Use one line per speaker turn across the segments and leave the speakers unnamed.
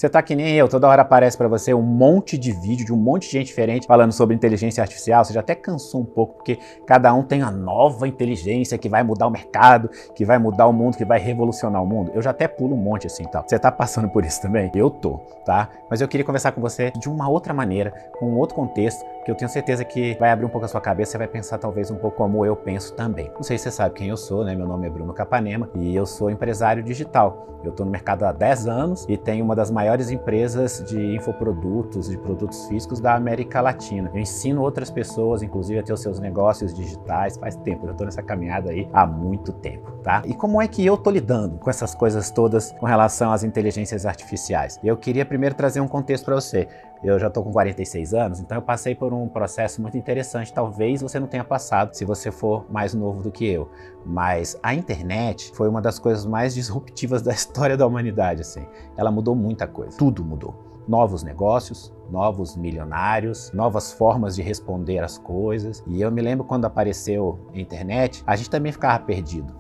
Você tá que nem eu, toda hora aparece pra você um monte de vídeo de um monte de gente diferente falando sobre inteligência artificial. Você já até cansou um pouco, porque cada um tem uma nova inteligência que vai mudar o mercado, que vai mudar o mundo, que vai revolucionar o mundo. Eu já até pulo um monte assim, tal. Você tá passando por isso também? Eu tô, tá? Mas eu queria conversar com você de uma outra maneira, com um outro contexto, que eu tenho certeza que vai abrir um pouco a sua cabeça, você vai pensar talvez um pouco como eu penso também. Não sei se você sabe quem eu sou, né? Meu nome é Bruno Capanema e eu sou empresário digital. Eu tô no mercado há 10 anos e tenho uma das maiores empresas de infoprodutos, de produtos físicos da América Latina. Eu ensino outras pessoas, inclusive, a ter os seus negócios digitais faz tempo. Eu já tô nessa caminhada aí há muito tempo, tá? E como é que eu tô lidando com essas coisas todas com relação às inteligências artificiais? Eu queria primeiro trazer um contexto para você. Eu já tô com 46 anos, então eu passei por um processo muito interessante. Talvez você não tenha passado, se você for mais novo do que eu. Mas a internet foi uma das coisas mais disruptivas da história da humanidade, assim. Ela mudou muita coisa, tudo mudou. Novos negócios, novos milionários, novas formas de responder às coisas. E eu me lembro quando apareceu a internet, a gente também ficava perdido.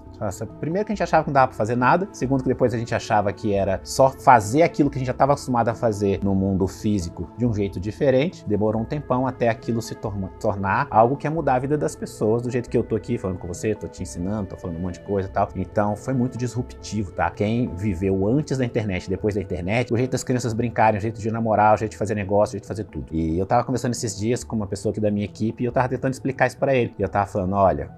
Primeiro que a gente achava que não dava pra fazer nada, segundo que depois a gente achava que era só fazer aquilo que a gente já estava acostumado a fazer no mundo físico de um jeito diferente. Demorou um tempão até aquilo se tornar algo que ia mudar a vida das pessoas, do jeito que eu tô aqui falando com você, tô te ensinando, tô falando um monte de coisa e tal. Então foi muito disruptivo, tá? Quem viveu antes da internet, depois da internet, o jeito das crianças brincarem, o jeito de namorar, o jeito de fazer negócio, o jeito de fazer tudo. E eu tava conversando esses dias com uma pessoa aqui da minha equipe e eu tava tentando explicar isso pra ele. E eu tava falando, olha,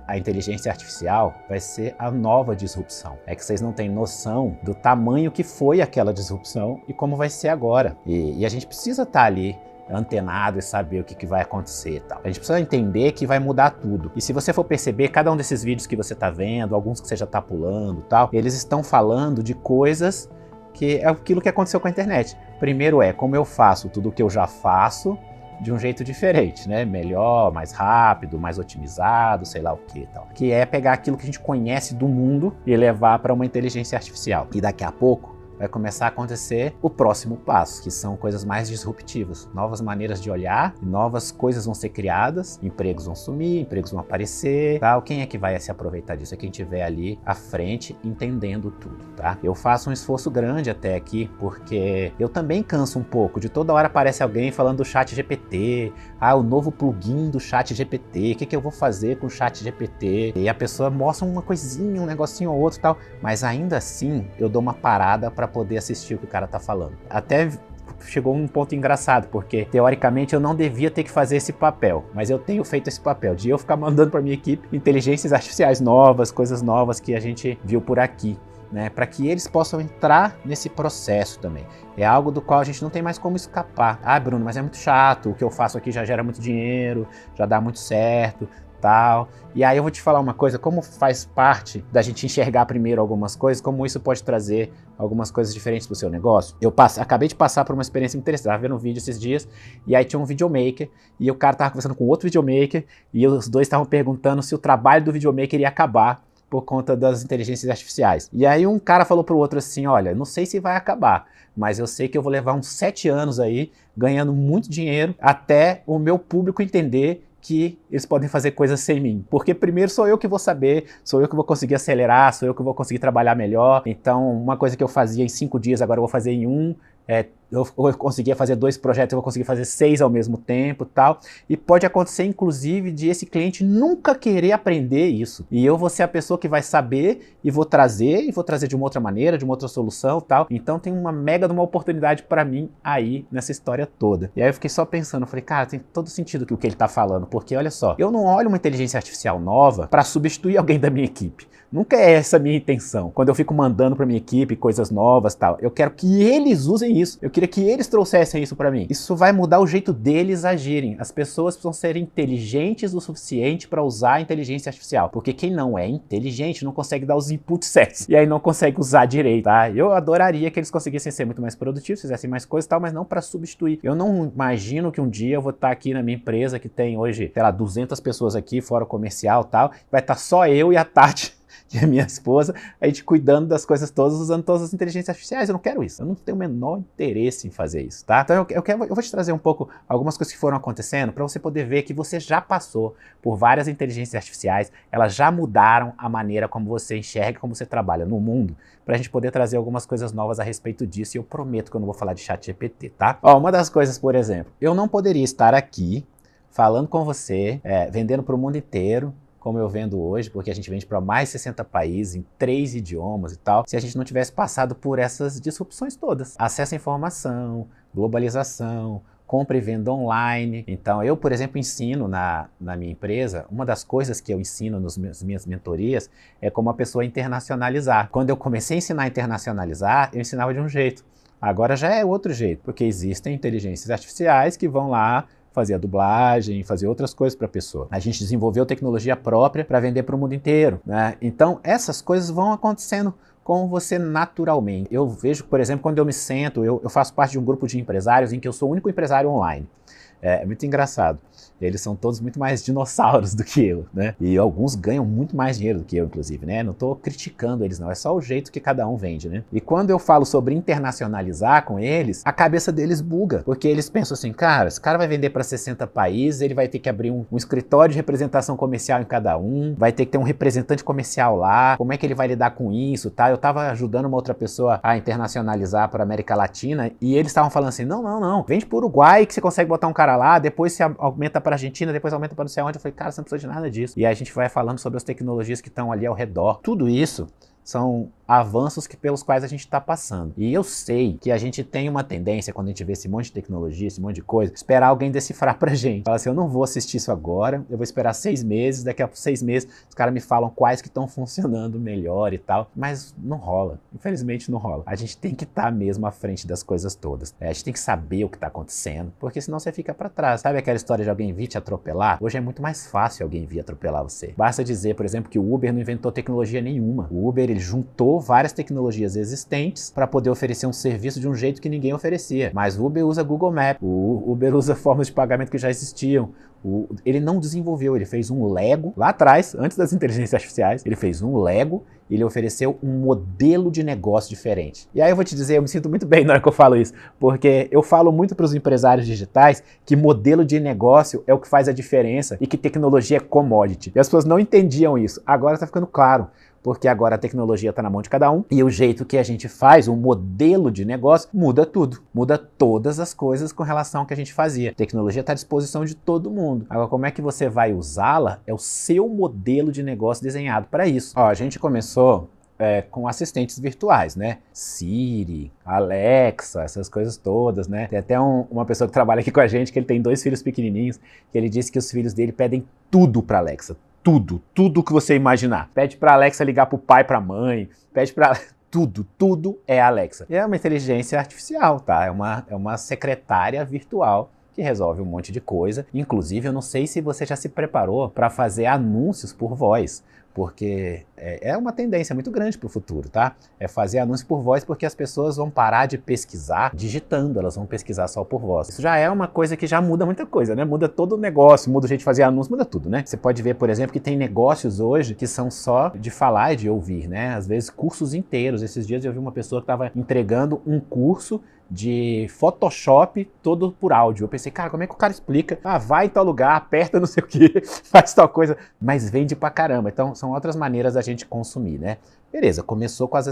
a inteligência artificial vai ser a nova disrupção. É que vocês não têm noção do tamanho que foi aquela disrupção e como vai ser agora. E a gente precisa estar ali antenado e saber o que vai acontecer e tal. A gente precisa entender que vai mudar tudo. E se você for perceber, cada um desses vídeos que você está vendo, alguns que você já está pulando e tal, eles estão falando de coisas que é aquilo que aconteceu com a internet. Primeiro como eu faço tudo o que eu já faço de um jeito diferente, né? Melhor, mais rápido, mais otimizado, sei lá o que e tal. Que é pegar aquilo que a gente conhece do mundo e levar para uma inteligência artificial. E daqui a pouco vai começar a acontecer o próximo passo, que são coisas mais disruptivas. Novas maneiras de olhar, novas coisas vão ser criadas, empregos vão sumir, empregos vão aparecer, tal. Quem é que vai se aproveitar disso? É quem estiver ali à frente, entendendo tudo, tá? Eu faço um esforço grande até aqui, porque eu também canso um pouco, de toda hora aparece alguém falando do ChatGPT, o novo plugin do ChatGPT, o que eu vou fazer com o ChatGPT? E a pessoa mostra uma coisinha, um negocinho ou outro e tal, mas ainda assim eu dou uma parada para poder assistir o que o cara tá falando. Até chegou um ponto engraçado, porque teoricamente eu não devia ter que fazer esse papel, mas eu tenho feito esse papel de eu ficar mandando para minha equipe inteligências artificiais novas, coisas novas que a gente viu por aqui, né, para que eles possam entrar nesse processo também. É algo do qual a gente não tem mais como escapar. Bruno, mas é muito chato, o que eu faço aqui já gera muito dinheiro, já dá muito certo, tal. E aí eu vou te falar uma coisa, como faz parte da gente enxergar primeiro algumas coisas, como isso pode trazer algumas coisas diferentes para o seu negócio. Eu acabei de passar por uma experiência muito interessante, eu estava vendo um vídeo esses dias, e aí tinha um videomaker, e o cara estava conversando com outro videomaker, e os dois estavam perguntando se o trabalho do videomaker ia acabar por conta das inteligências artificiais. E aí um cara falou pro outro assim, olha, não sei se vai acabar, mas eu sei que eu vou levar uns 7 anos aí, ganhando muito dinheiro, até o meu público entender que eles podem fazer coisas sem mim. Porque primeiro sou eu que vou saber, sou eu que vou conseguir acelerar, sou eu que vou conseguir trabalhar melhor. Então, uma coisa que eu fazia em 5 dias, agora eu vou fazer em 1. Eu conseguia fazer 2 projetos, eu vou conseguir fazer 6 ao mesmo tempo, tal. E pode acontecer, inclusive, de esse cliente nunca querer aprender isso. E eu vou ser a pessoa que vai saber e vou trazer de uma outra maneira, de uma outra solução, tal. Então tem uma mega de uma oportunidade para mim aí nessa história toda. E aí eu fiquei só pensando, eu falei, cara, tem todo sentido o que ele tá falando, porque olha só, eu não olho uma inteligência artificial nova para substituir alguém da minha equipe. Nunca é essa a minha intenção. Quando eu fico mandando para minha equipe coisas novas, tal, eu quero que eles usem isso. Eu queria que eles trouxessem isso para mim. Isso vai mudar o jeito deles agirem. As pessoas precisam ser inteligentes o suficiente para usar a inteligência artificial, porque quem não é inteligente não consegue dar os inputs certos e aí não consegue usar direito, tá? Eu adoraria que eles conseguissem ser muito mais produtivos, fizessem mais coisas e tal, mas não para substituir. Eu não imagino que um dia eu vou estar aqui na minha empresa que tem hoje, sei lá, 200 pessoas aqui, fora o comercial e tal, vai estar só eu e a Tati e a minha esposa, a gente cuidando das coisas todas, usando todas as inteligências artificiais. Eu não quero isso, eu não tenho o menor interesse em fazer isso, tá? Então eu vou te trazer um pouco algumas coisas que foram acontecendo para você poder ver que você já passou por várias inteligências artificiais, elas já mudaram a maneira como você enxerga, como você trabalha no mundo, para a gente poder trazer algumas coisas novas a respeito disso, e eu prometo que eu não vou falar de ChatGPT, tá? Ó, uma das coisas, por exemplo, eu não poderia estar aqui falando com você, vendendo para o mundo inteiro, como eu vendo hoje, porque a gente vende para mais de 60 países, em 3 idiomas e tal, se a gente não tivesse passado por essas disrupções todas. Acesso à informação, globalização, compra e venda online. Então eu, por exemplo, ensino na minha empresa, uma das coisas que eu ensino nas minhas mentorias é como a pessoa internacionalizar. Quando eu comecei a ensinar a internacionalizar, eu ensinava de um jeito. Agora já é outro jeito, porque existem inteligências artificiais que vão lá fazer a dublagem, fazer outras coisas para a pessoa. A gente desenvolveu tecnologia própria para vender para o mundo inteiro, né? Então essas coisas vão acontecendo com você naturalmente. Eu vejo, por exemplo, quando eu me sento, eu faço parte de um grupo de empresários em que eu sou o único empresário online. É muito engraçado. Eles são todos muito mais dinossauros do que eu, né? E alguns ganham muito mais dinheiro do que eu, inclusive, né? Não tô criticando eles, não. É só o jeito que cada um vende, né? E quando eu falo sobre internacionalizar com eles, a cabeça deles buga. Porque eles pensam assim, cara, esse cara vai vender para 60 países, ele vai ter que abrir um escritório de representação comercial em cada um, vai ter que ter um representante comercial lá, como é que ele vai lidar com isso, tá? Eu tava ajudando uma outra pessoa a internacionalizar para América Latina e eles estavam falando assim, não, vende pro Uruguai que você consegue botar um cara lá, depois você aumenta para Argentina, depois aumenta para não sei onde. Eu falei, cara, você não precisa de nada disso. E aí a gente vai falando sobre as tecnologias que estão ali ao redor. Tudo isso são avanços pelos quais a gente está passando. E eu sei que a gente tem uma tendência, quando a gente vê esse monte de tecnologia, esse monte de coisa, esperar alguém decifrar pra gente. Fala assim, eu não vou assistir isso agora, eu vou esperar 6 meses, daqui a 6 meses os caras me falam quais que estão funcionando melhor e tal, mas não rola, infelizmente não rola. A gente tem que estar mesmo à frente das coisas todas. A gente tem que saber o que está acontecendo, porque senão você fica para trás. Sabe aquela história de alguém vir te atropelar? Hoje é muito mais fácil alguém vir atropelar você. Basta dizer, por exemplo, que o Uber não inventou tecnologia nenhuma. O Uber, ele juntou várias tecnologias existentes para poder oferecer um serviço de um jeito que ninguém oferecia. Mas o Uber usa Google Maps, o Uber usa formas de pagamento que já existiam. Ele não desenvolveu, ele fez um Lego lá atrás, antes das inteligências artificiais, ele fez um Lego e ele ofereceu um modelo de negócio diferente. E aí eu vou te dizer, eu me sinto muito bem na hora que eu falo isso, porque eu falo muito para os empresários digitais que modelo de negócio é o que faz a diferença e que tecnologia é commodity. E as pessoas não entendiam isso, agora está ficando claro. Porque agora a tecnologia está na mão de cada um e o jeito que a gente faz, o modelo de negócio, muda tudo. Muda todas as coisas com relação ao que a gente fazia. A tecnologia está à disposição de todo mundo. Agora, como é que você vai usá-la? É o seu modelo de negócio desenhado para isso. Ó, a gente começou com assistentes virtuais, né? Siri, Alexa, essas coisas todas, né? Tem até uma pessoa que trabalha aqui com a gente, que ele tem 2 filhos pequenininhos, que ele disse que os filhos dele pedem tudo para Alexa. Tudo que você imaginar. Pede pra Alexa ligar pro pai, pra mãe, pede pra... Tudo é Alexa. E é uma inteligência artificial, tá? É uma secretária virtual que resolve um monte de coisa. Inclusive, eu não sei se você já se preparou para fazer anúncios por voz, porque é uma tendência muito grande para o futuro, tá? É fazer anúncios por voz, porque as pessoas vão parar de pesquisar digitando, elas vão pesquisar só por voz. Isso já é uma coisa que já muda muita coisa, né? Muda todo o negócio, muda o jeito de fazer anúncio, muda tudo, né? Você pode ver, por exemplo, que tem negócios hoje que são só de falar e de ouvir, né? Às vezes cursos inteiros. Esses dias eu vi uma pessoa que estava entregando um curso de Photoshop todo por áudio. Eu pensei, cara, como é que o cara explica? Ah, vai em tal lugar, aperta não sei o que, faz tal coisa, mas vende pra caramba. Então são outras maneiras da gente consumir, né? Beleza, começou com as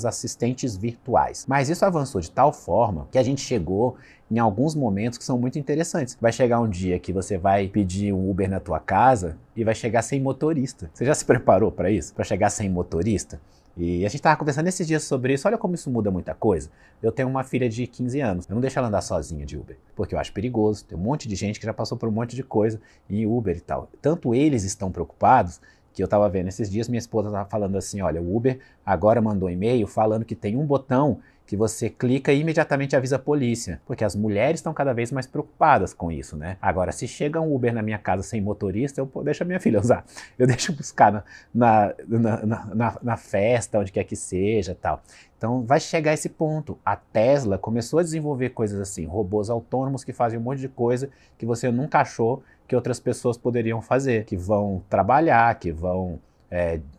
assistentes virtuais, mas isso avançou de tal forma que a gente chegou em alguns momentos que são muito interessantes. Vai chegar um dia que você vai pedir um Uber na tua casa e vai chegar sem motorista. Você já se preparou para isso? Para chegar sem motorista? E a gente estava conversando esses dias sobre isso, olha como isso muda muita coisa. Eu tenho uma filha de 15 anos, eu não deixo ela andar sozinha de Uber, porque eu acho perigoso, tem um monte de gente que já passou por um monte de coisa em Uber e tal. Tanto eles estão preocupados, que eu estava vendo esses dias, minha esposa estava falando assim, olha, o Uber agora mandou um e-mail falando que tem um botão que você clica e imediatamente avisa a polícia, porque as mulheres estão cada vez mais preocupadas com isso, né? Agora, se chega um Uber na minha casa sem motorista, eu deixo a minha filha usar. Eu deixo buscar na festa, onde quer que seja tal. Então, vai chegar esse ponto. A Tesla começou a desenvolver coisas assim, robôs autônomos que fazem um monte de coisa que você nunca achou que outras pessoas poderiam fazer, que vão trabalhar, que vão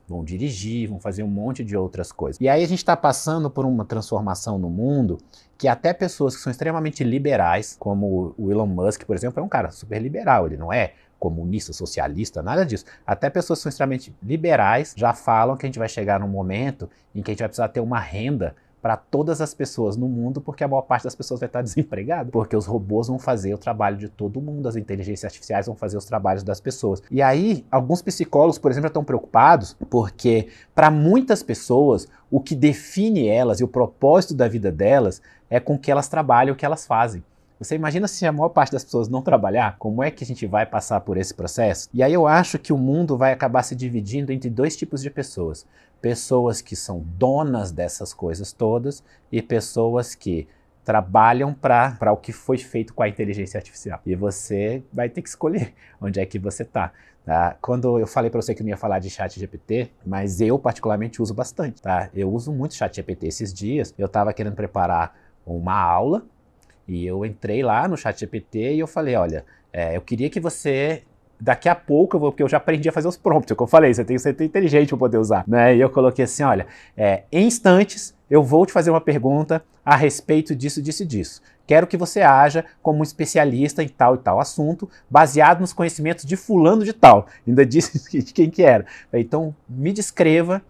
vão dirigir, vão fazer um monte de outras coisas. E aí a gente está passando por uma transformação no mundo que até pessoas que são extremamente liberais, como o Elon Musk, por exemplo, é um cara super liberal, ele não é comunista, socialista, nada disso. Até pessoas que são extremamente liberais já falam que a gente vai chegar num momento em que a gente vai precisar ter uma renda para todas as pessoas no mundo, porque a maior parte das pessoas vai estar desempregada, porque os robôs vão fazer o trabalho de todo mundo, as inteligências artificiais vão fazer os trabalhos das pessoas. E aí, alguns psicólogos, por exemplo, já estão preocupados, porque para muitas pessoas, o que define elas e o propósito da vida delas é com que elas trabalham, o que elas fazem. Você imagina se a maior parte das pessoas não trabalhar? Como é que a gente vai passar por esse processo? E aí eu acho que o mundo vai acabar se dividindo entre dois tipos de pessoas. Pessoas que são donas dessas coisas todas e pessoas que trabalham para o que foi feito com a inteligência artificial. E você vai ter que escolher onde é que você está. Tá? Quando eu falei para você que não ia falar de ChatGPT, mas eu particularmente uso bastante. Tá? Eu uso muito ChatGPT esses dias. Eu estava querendo preparar uma aula, e eu entrei lá no ChatGPT e eu falei, olha, eu queria que você, daqui a pouco, porque eu já aprendi a fazer os prompts, como eu falei, você tem que ser inteligente para poder usar, né? E eu coloquei assim, olha, em instantes eu vou te fazer uma pergunta a respeito disso, disso e disso. Quero que você haja como um especialista em tal e tal assunto, baseado nos conhecimentos de fulano de tal. Ainda disse de quem que era. Então, me descreva,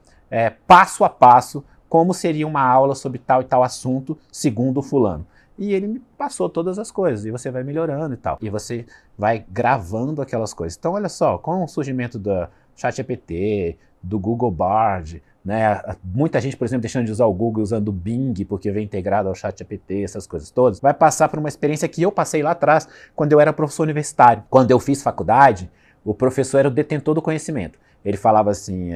passo a passo, como seria uma aula sobre tal e tal assunto, segundo o fulano. E ele me passou todas as coisas, e você vai melhorando e tal. E você vai gravando aquelas coisas. Então, olha só, com o surgimento do ChatGPT, do Google Bard, né? Muita gente, por exemplo, deixando de usar o Google, usando o Bing, porque vem integrado ao ChatGPT, essas coisas todas, vai passar por uma experiência que eu passei lá atrás, quando eu era professor universitário. Quando eu fiz faculdade, o professor era o detentor do conhecimento. Ele falava assim,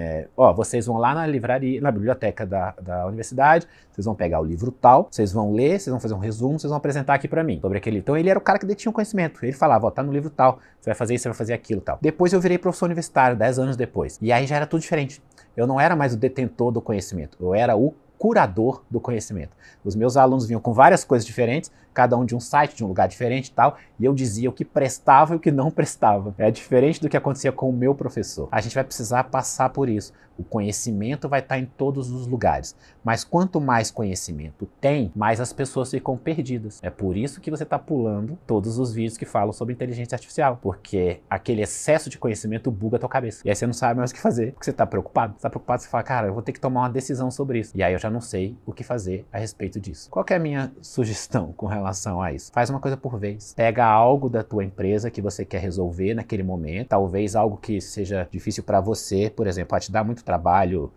vocês vão lá na livraria, na biblioteca da universidade, vocês vão pegar o livro tal, vocês vão ler, vocês vão fazer um resumo, vocês vão apresentar aqui pra mim sobre aquele. Então ele era o cara que detinha o conhecimento. Ele falava, tá no livro tal, você vai fazer isso, você vai fazer aquilo tal. Depois eu virei professor universitário, 10 anos depois. E aí já era tudo diferente. Eu não era mais o detentor do conhecimento, eu era o curador do conhecimento. Os meus alunos vinham com várias coisas diferentes, cada um de um site, de um lugar diferente e tal, e eu dizia o que prestava e o que não prestava. É diferente do que acontecia com o meu professor. A gente vai precisar passar por isso. O conhecimento vai estar em todos os lugares, mas quanto mais conhecimento tem, mais as pessoas ficam perdidas. É por isso que você está pulando todos os vídeos que falam sobre inteligência artificial, porque aquele excesso de conhecimento buga a tua cabeça. E aí você não sabe mais o que fazer, porque você está preocupado. Você está preocupado, você fala, cara, eu vou ter que tomar uma decisão sobre isso. E aí eu já não sei o que fazer a respeito disso. Qual que é a minha sugestão com relação a isso? Faz uma coisa por vez. Pega algo da tua empresa que você quer resolver naquele momento, talvez algo que seja difícil para você, por exemplo, pode te dar muito trabalho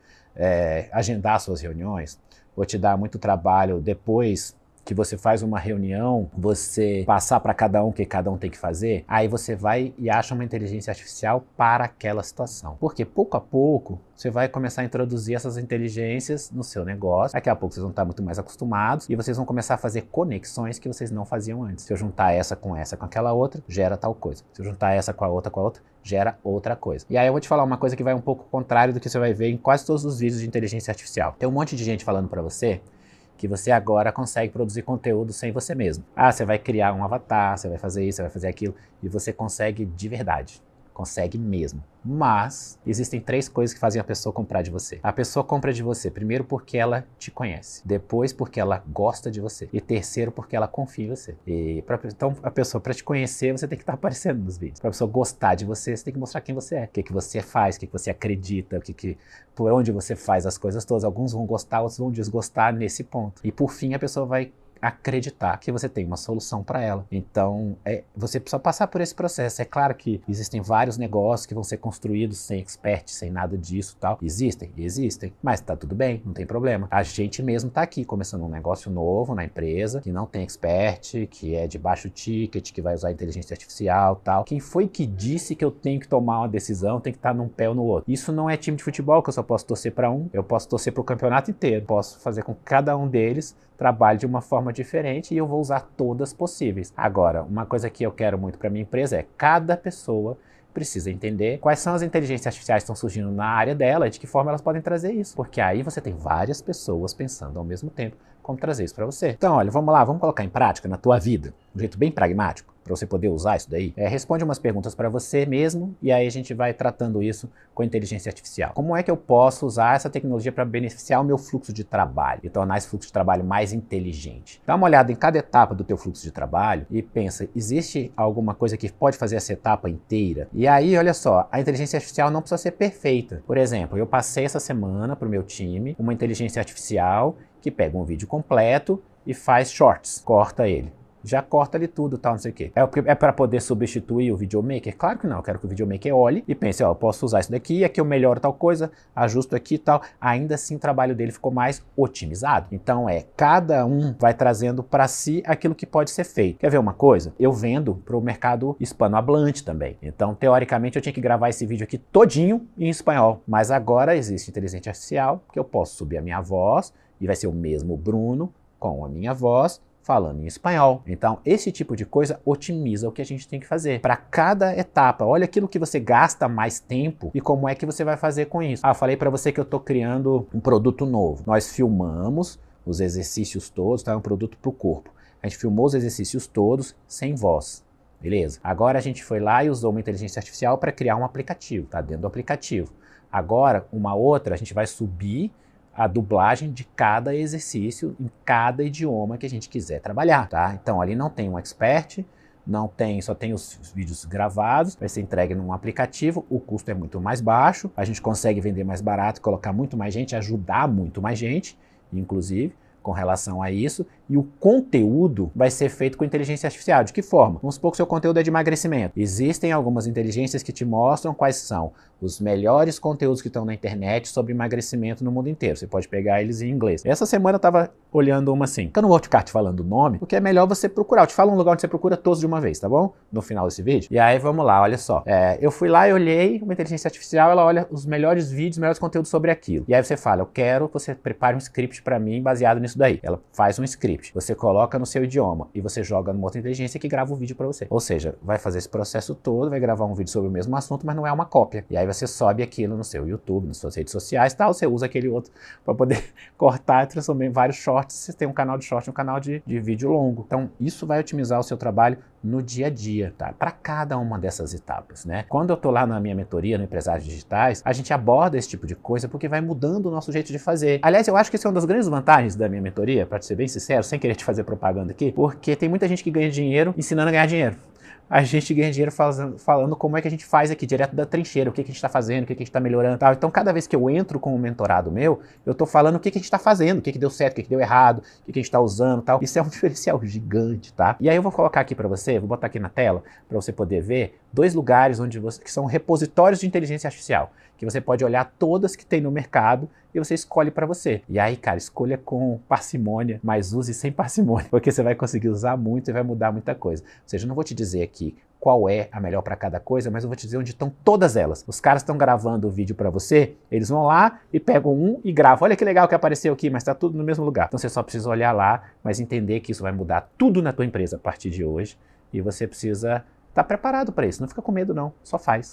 agendar suas reuniões, ou te dar muito trabalho depois que você faz uma reunião, você passar para cada um o que cada um tem que fazer, aí você vai e acha uma inteligência artificial para aquela situação. Porque pouco a pouco você vai começar a introduzir essas inteligências no seu negócio, daqui a pouco vocês vão estar muito mais acostumados e vocês vão começar a fazer conexões que vocês não faziam antes. Se eu juntar essa com aquela outra, gera tal coisa. Se eu juntar essa com a outra, gera outra coisa. E aí eu vou te falar uma coisa que vai um pouco contrário do que você vai ver em quase todos os vídeos de inteligência artificial. Tem um monte de gente falando para você que você agora consegue produzir conteúdo sem você mesmo. Você vai criar um avatar, você vai fazer isso, você vai fazer aquilo, e você consegue de verdade. Consegue mesmo. Mas existem 3 coisas que fazem a pessoa comprar de você. A pessoa compra de você, primeiro porque ela te conhece, depois porque ela gosta de você, e terceiro porque ela confia em você. Então a pessoa, para te conhecer, você tem que estar aparecendo nos vídeos. Para a pessoa gostar de você, você tem que mostrar quem você é, o que você faz, o que você acredita, por onde você faz as coisas todas. Alguns vão gostar, outros vão desgostar nesse ponto. E por fim a pessoa vai acreditar que você tem uma solução para ela. Então, você precisa passar por esse processo. É claro que existem vários negócios que vão ser construídos sem expert, sem nada disso e tal. Existem, mas tá tudo bem, não tem problema. A gente mesmo tá aqui começando um negócio novo na empresa, que não tem expert, que é de baixo ticket, que vai usar inteligência artificial e tal. Quem foi que disse que eu tenho que tomar uma decisão, tem que estar num pé ou no outro? Isso não é time de futebol que eu só posso torcer para um, eu posso torcer para o campeonato inteiro. Posso fazer com que cada um deles trabalhe de uma forma diferente e eu vou usar todas possíveis. Agora, uma coisa que eu quero muito para minha empresa é cada pessoa precisa entender quais são as inteligências artificiais que estão surgindo na área dela e de que forma elas podem trazer isso. Porque aí você tem várias pessoas pensando ao mesmo tempo como trazer isso para você. Então, olha, vamos lá, vamos colocar em prática na tua vida, de um jeito bem pragmático. para você poder usar isso daí? Responde umas perguntas para você mesmo e aí a gente vai tratando isso com a inteligência artificial. Como é que eu posso usar essa tecnologia para beneficiar o meu fluxo de trabalho e tornar esse fluxo de trabalho mais inteligente? Dá uma olhada em cada etapa do teu fluxo de trabalho e pensa, existe alguma coisa que pode fazer essa etapa inteira? E aí, olha só, a inteligência artificial não precisa ser perfeita. Por exemplo, eu passei essa semana para o meu time uma inteligência artificial que pega um vídeo completo e faz shorts, corta ele. Já corta ali tudo, tal, não sei o quê. É para poder substituir o videomaker? Claro que não, eu quero que o videomaker olhe e pense, ó, eu posso usar isso daqui, aqui eu melhoro tal coisa, ajusto aqui e tal. Ainda assim o trabalho dele ficou mais otimizado. Então cada um vai trazendo para si aquilo que pode ser feito. Quer ver uma coisa? Eu vendo para o mercado hispanohablante também. Então, teoricamente, eu tinha que gravar esse vídeo aqui todinho em espanhol. Mas agora existe inteligência artificial, que eu posso subir a minha voz e vai ser o mesmo Bruno com a minha voz, falando em espanhol. Então, esse tipo de coisa otimiza o que a gente tem que fazer. Para cada etapa, olha aquilo que você gasta mais tempo e como é que você vai fazer com isso. Eu falei para você que eu estou criando um produto novo. Nós filmamos os exercícios todos, tá? Um produto para o corpo. A gente filmou os exercícios todos sem voz. Beleza? Agora a gente foi lá e usou uma inteligência artificial para criar um aplicativo, tá? Dentro do aplicativo. Agora, uma outra, a gente vai subir a dublagem de cada exercício em cada idioma que a gente quiser trabalhar, tá? Então ali não tem um expert, só tem os vídeos gravados, vai ser entregue num aplicativo, o custo é muito mais baixo, a gente consegue vender mais barato, colocar muito mais gente, ajudar muito mais gente, inclusive, com relação a isso, e o conteúdo vai ser feito com inteligência artificial. De que forma? Vamos supor que o seu conteúdo é de emagrecimento. Existem algumas inteligências que te mostram quais são os melhores conteúdos que estão na internet sobre emagrecimento no mundo inteiro. Você pode pegar eles em inglês. Essa semana eu estava olhando uma assim. Eu não vou ficar te falando o nome, porque é melhor você procurar. Eu te falo um lugar onde você procura todos de uma vez, tá bom? No final desse vídeo. E aí vamos lá, olha só. Eu fui lá e olhei uma inteligência artificial, ela olha os melhores vídeos, os melhores conteúdos sobre aquilo. E aí você fala, eu quero que você prepare um script para mim baseado nisso daí. Ela faz um script, você coloca no seu idioma e você joga numa outra inteligência que grava o vídeo para você. Ou seja, vai fazer esse processo todo, vai gravar um vídeo sobre o mesmo assunto, mas não é uma cópia. E aí você sobe aquilo no seu YouTube, nas suas redes sociais e tal, você usa aquele outro para poder cortar e transformar em vários shorts. Você tem um canal de short, um canal de vídeo longo. Então isso vai otimizar o seu trabalho no dia a dia, tá? Para cada uma dessas etapas, né? Quando eu tô lá na minha mentoria no Empresários Digitais, a gente aborda esse tipo de coisa porque vai mudando o nosso jeito de fazer. Aliás, eu acho que esse é uma das grandes vantagens da minha mentoria, para ser bem sincero, sem querer te fazer propaganda aqui, porque tem muita gente que ganha dinheiro ensinando a ganhar dinheiro. A gente ganha dinheiro falando como é que a gente faz aqui, direto da trincheira, o que a gente está fazendo, o que a gente está melhorando, tal. Então, cada vez que eu entro com um mentorado meu, eu estou falando o que a gente está fazendo, o que deu certo, o que deu errado, o que a gente está usando, tal. Isso é um diferencial gigante, tá? E aí eu vou colocar aqui para você, vou botar aqui na tela, para você poder ver, 2 lugares que são repositórios de inteligência artificial, que você pode olhar todas que tem no mercado e você escolhe para você. E aí, cara, escolha com parcimônia, mas use sem parcimônia, porque você vai conseguir usar muito e vai mudar muita coisa. Ou seja, eu não vou te dizer aqui qual é a melhor para cada coisa, mas eu vou te dizer onde estão todas elas. Os caras estão gravando o vídeo para você, eles vão lá e pegam um e gravam. Olha que legal que apareceu aqui, mas está tudo no mesmo lugar. Então você só precisa olhar lá, mas entender que isso vai mudar tudo na tua empresa a partir de hoje e você precisa estar preparado para isso. Não fica com medo não, só faz.